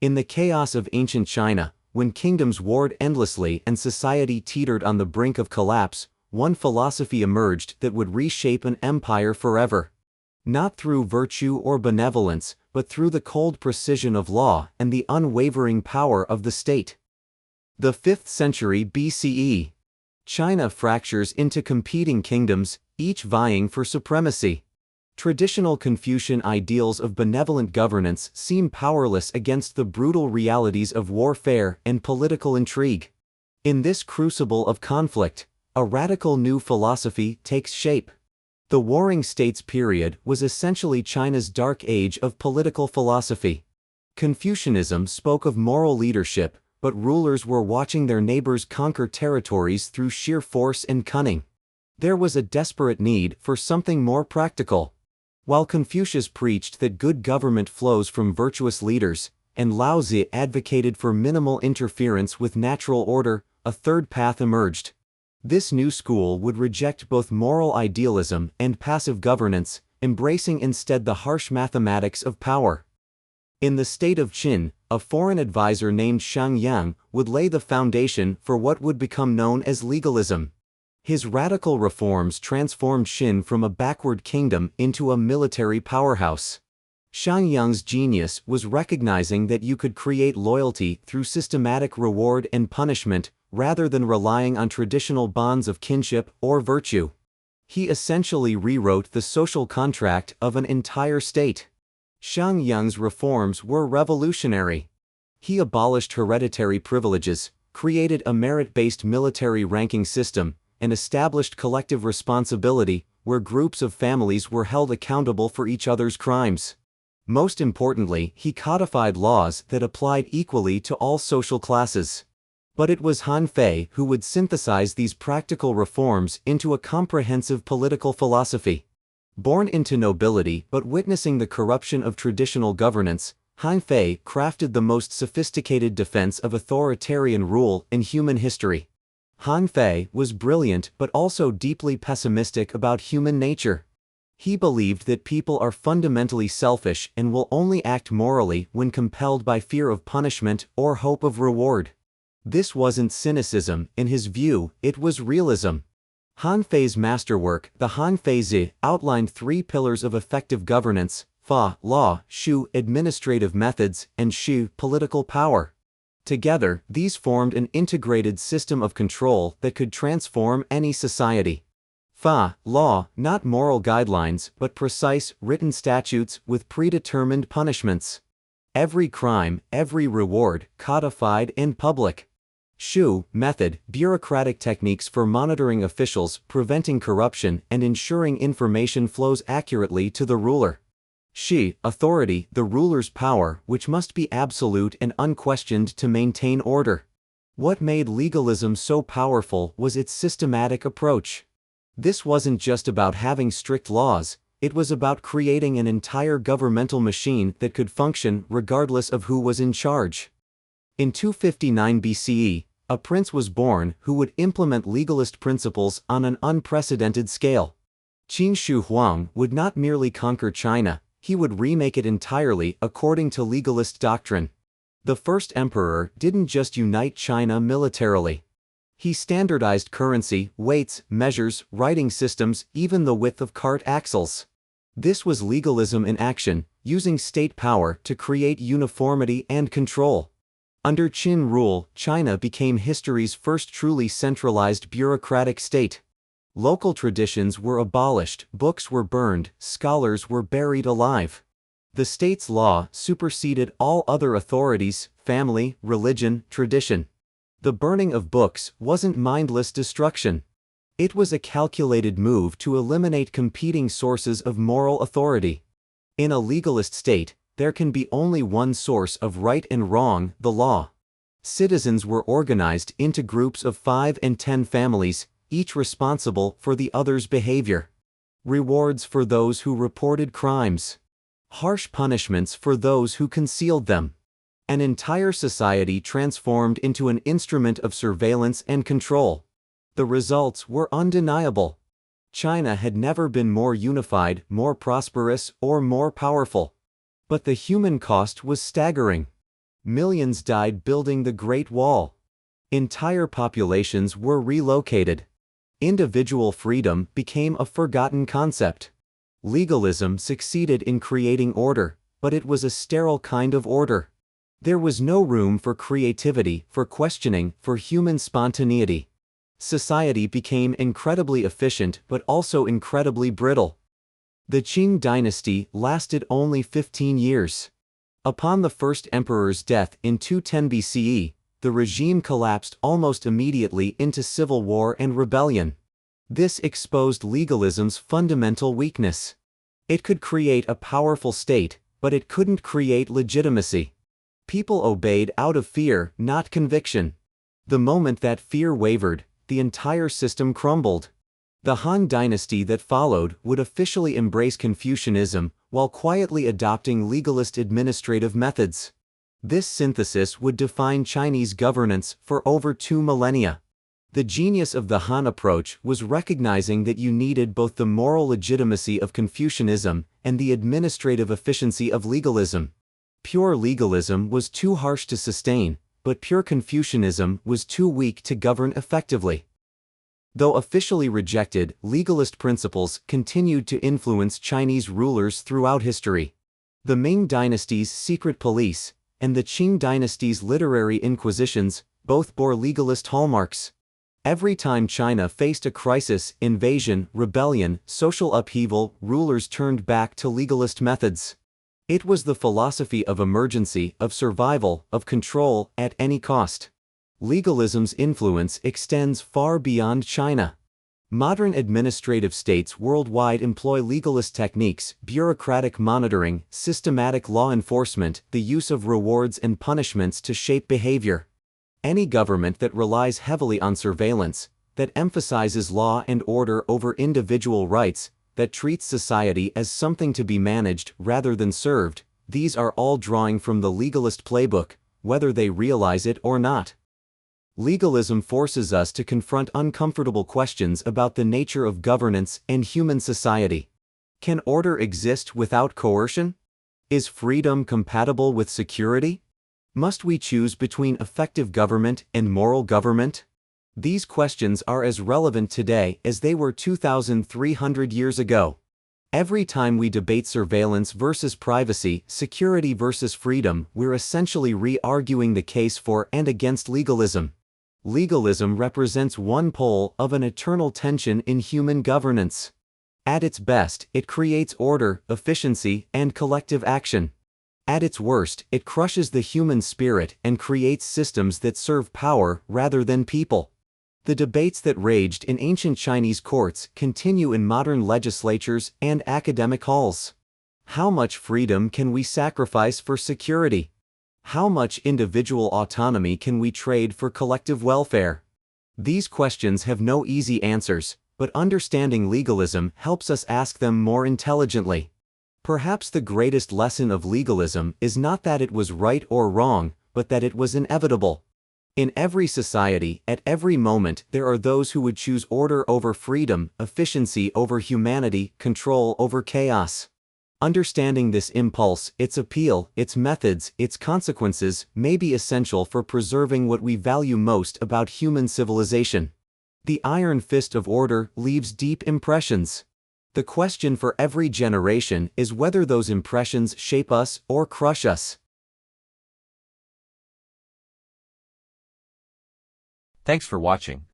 In the chaos of ancient China, when kingdoms warred endlessly and society teetered on the brink of collapse, one philosophy emerged that would reshape an empire forever. Not through virtue or benevolence, but through the cold precision of law and the unwavering power of the state. The 5th century BCE. China fractures into competing kingdoms, each vying for supremacy. Traditional Confucian ideals of benevolent governance seem powerless against the brutal realities of warfare and political intrigue. In this crucible of conflict, a radical new philosophy takes shape. The Warring States period was essentially China's dark age of political philosophy. Confucianism spoke of moral leadership, but rulers were watching their neighbors conquer territories through sheer force and cunning. There was a desperate need for something more practical. While Confucius preached that good government flows from virtuous leaders, and Lao Tzu advocated for minimal interference with natural order, a third path emerged. This new school would reject both moral idealism and passive governance, embracing instead the harsh mathematics of power. In the state of Qin, a foreign advisor named Shang Yang would lay the foundation for what would become known as legalism. His radical reforms transformed Qin from a backward kingdom into a military powerhouse. Shang Yang's genius was recognizing that you could create loyalty through systematic reward and punishment, rather than relying on traditional bonds of kinship or virtue. He essentially rewrote the social contract of an entire state. Shang Yang's reforms were revolutionary. He abolished hereditary privileges, created a merit-based military ranking system, and established collective responsibility, where groups of families were held accountable for each other's crimes. Most importantly, he codified laws that applied equally to all social classes. But it was Han Fei who would synthesize these practical reforms into a comprehensive political philosophy. Born into nobility but witnessing the corruption of traditional governance, Han Fei crafted the most sophisticated defense of authoritarian rule in human history. Han Fei was brilliant but also deeply pessimistic about human nature. He believed that people are fundamentally selfish and will only act morally when compelled by fear of punishment or hope of reward. This wasn't cynicism, in his view, it was realism. Han Fei's masterwork, the Han Fei Zi, outlined 3 pillars of effective governance: Fa, law; Shu, administrative methods; and Shu, political power. Together, these formed an integrated system of control that could transform any society. Fa, law, not moral guidelines, but precise, written statutes with predetermined punishments. Every crime, every reward, codified and public. Shu, method, bureaucratic techniques for monitoring officials, preventing corruption, and ensuring information flows accurately to the ruler. Shi, authority, the ruler's power, which must be absolute and unquestioned to maintain order. What made legalism so powerful was its systematic approach. This wasn't just about having strict laws, it was about creating an entire governmental machine that could function regardless of who was in charge. In 259 BCE, a prince was born who would implement legalist principles on an unprecedented scale. Qin Shi Huang would not merely conquer China, he would remake it entirely according to legalist doctrine. The first emperor didn't just unite China militarily. He standardized currency, weights, measures, writing systems, even the width of cart axles. This was legalism in action, using state power to create uniformity and control. Under Qin rule, China became history's first truly centralized bureaucratic state. Local traditions were abolished, books were burned, scholars were buried alive. The state's law superseded all other authorities: family, religion, tradition. The burning of books wasn't mindless destruction. It was a calculated move to eliminate competing sources of moral authority. In a legalist state, there can be only one source of right and wrong: the law. Citizens were organized into groups of 5 and 10 families, each responsible for the other's behavior. Rewards for those who reported crimes. Harsh punishments for those who concealed them. An entire society transformed into an instrument of surveillance and control. The results were undeniable. China had never been more unified, more prosperous, or more powerful. But the human cost was staggering. Millions died building the Great Wall. Entire populations were relocated. Individual freedom became a forgotten concept. Legalism succeeded in creating order, but it was a sterile kind of order. There was no room for creativity, for questioning, for human spontaneity. Society became incredibly efficient but also incredibly brittle. The Qing dynasty lasted only 15 years. Upon the first emperor's death in 210 BCE, the regime collapsed almost immediately into civil war and rebellion. This exposed legalism's fundamental weakness. It could create a powerful state, but it couldn't create legitimacy. People obeyed out of fear, not conviction. The moment that fear wavered, the entire system crumbled. The Han dynasty that followed would officially embrace Confucianism, while quietly adopting legalist administrative methods. This synthesis would define Chinese governance for over 2 millennia. The genius of the Han approach was recognizing that you needed both the moral legitimacy of Confucianism and the administrative efficiency of legalism. Pure legalism was too harsh to sustain, but pure Confucianism was too weak to govern effectively. Though officially rejected, legalist principles continued to influence Chinese rulers throughout history. The Ming dynasty's secret police and the Qing dynasty's literary inquisitions both bore legalist hallmarks. Every time China faced a crisis, invasion, rebellion, social upheaval, rulers turned back to legalist methods. It was the philosophy of emergency, of survival, of control at any cost. Legalism's influence extends far beyond China. Modern administrative states worldwide employ legalist techniques, bureaucratic monitoring, systematic law enforcement, the use of rewards and punishments to shape behavior. Any government that relies heavily on surveillance, that emphasizes law and order over individual rights, that treats society as something to be managed rather than served, these are all drawing from the legalist playbook, whether they realize it or not. Legalism forces us to confront uncomfortable questions about the nature of governance and human society. Can order exist without coercion? Is freedom compatible with security? Must we choose between effective government and moral government? These questions are as relevant today as they were 2,300 years ago. Every time we debate surveillance versus privacy, security versus freedom, we're essentially re-arguing the case for and against legalism. Legalism represents one pole of an eternal tension in human governance. At its best, it creates order, efficiency, and collective action. At its worst, it crushes the human spirit and creates systems that serve power rather than people. The debates that raged in ancient Chinese courts continue in modern legislatures and academic halls. How much freedom can we sacrifice for security? How much individual autonomy can we trade for collective welfare? These questions have no easy answers, but understanding legalism helps us ask them more intelligently. Perhaps the greatest lesson of legalism is not that it was right or wrong, but that it was inevitable. In every society, at every moment, there are those who would choose order over freedom, efficiency over humanity, control over chaos. Understanding this impulse, its appeal, its methods, its consequences, may be essential for preserving what we value most about human civilization. The iron fist of order leaves deep impressions. The question for every generation is whether those impressions shape us or crush us. Thanks for watching.